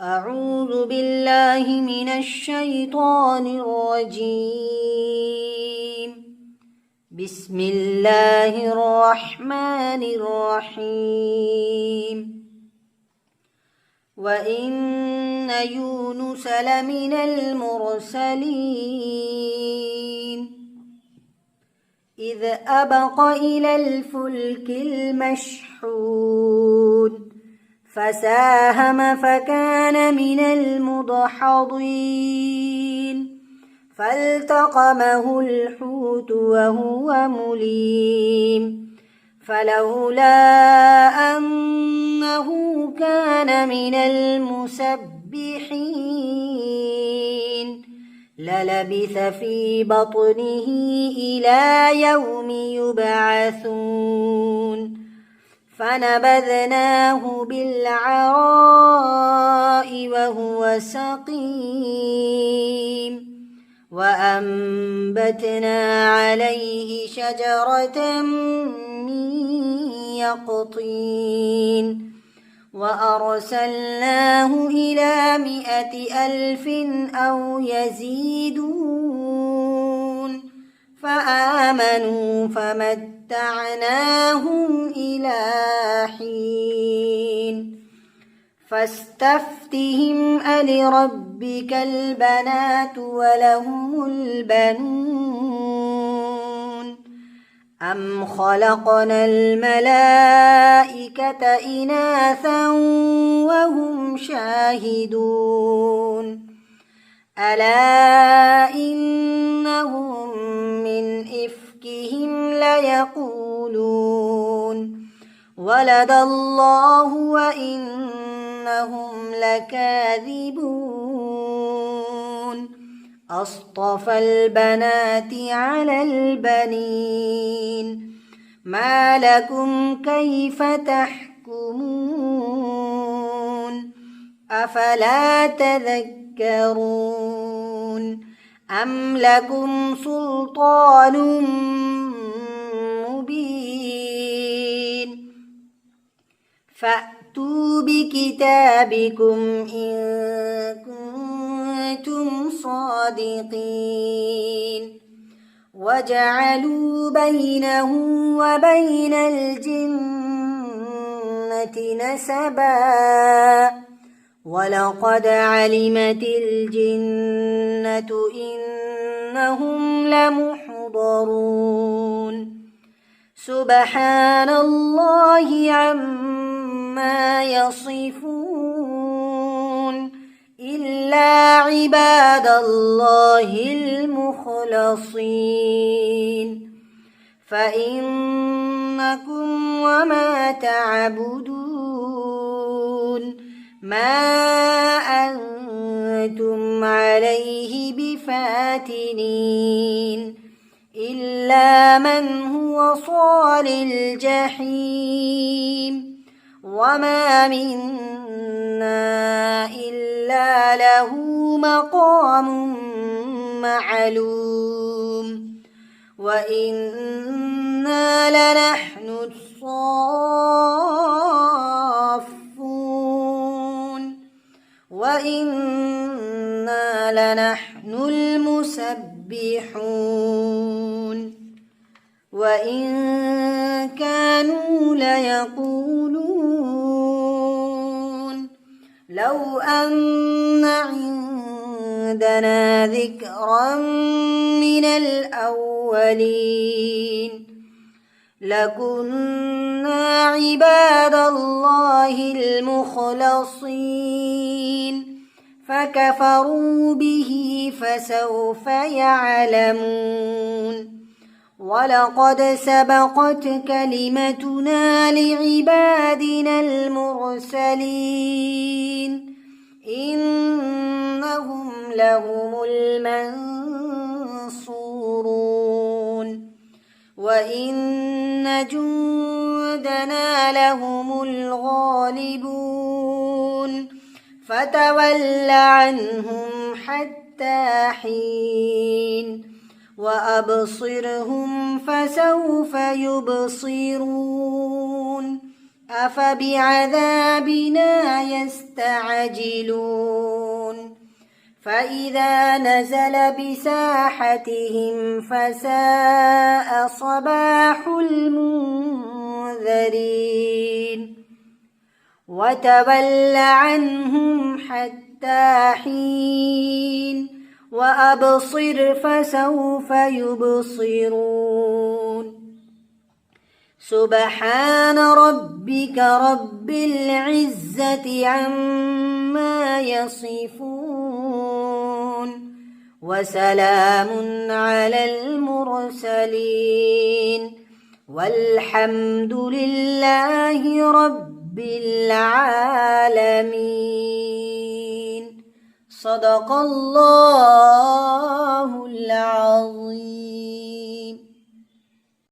أعوذ بالله من الشيطان الرجيم. بسم الله الرحمن الرحيم. وإن يونس لمن المرسلين إذ أبق إلى الفلك المشحون فساهم فكان من المدحضين فالتقمه الحوت وهو مليم فلولا أنه كان من المسبحين للبث في بطنه إلى يوم يبعثون فنبذناه بالعراء وهو سقيم وأنبتنا عليه شجرة من يقطين وأرسلناه إلى 100,000 أو يزيدون فآمنوا فمتعناهم إلى حين فاستفتهم ألربك البنات ولهم البنون أم خلقنا الملائكة إناثا وهم شاهدون ألا إنهم من إفكهم ليقولون ولد الله وإنهم لكاذبون أصطفى البنات على البنين ما لكم كيف تحكمون أفلا تذكرون أم لكم سلطان مبين فأتوا بكتابكم إن كنتم صادقين وجعلوا بينه وبين الجنة نسبا ولقد علمت الجنة إنهم لمحضرون سبحان الله عما يصفون إلا عباد الله المخلصين فإنكم وما تعبدون ما أنتم عليه بفاتنين إلا من هو صال الجحيم وما منا إلا له مقام معلوم وإنا لنحن الصافون وإنا لنحن المسبحون وإن كانوا ليقولون لو أن عندنا ذكرا من الأولين لكنا عباد الله المخلصين فكفروا به فسوف يعلمون ولقد سبقت كلمتنا لعبادنا المرسلين إنهم لهم المنصورون وإن جندنا لهم الغالبون فتول عنهم حتى حين وأبصرهم فسوف يبصرون أفبعذابنا يستعجلون فإذا نزل بساحتهم فساء صباح المنذرين وتول عنهم حتى حين وأبصر فسوف يبصرون سبحان ربك رب العزة عما يصفون وسلام على المرسلين والحمد لله رب العالمين صدق الله العظيم.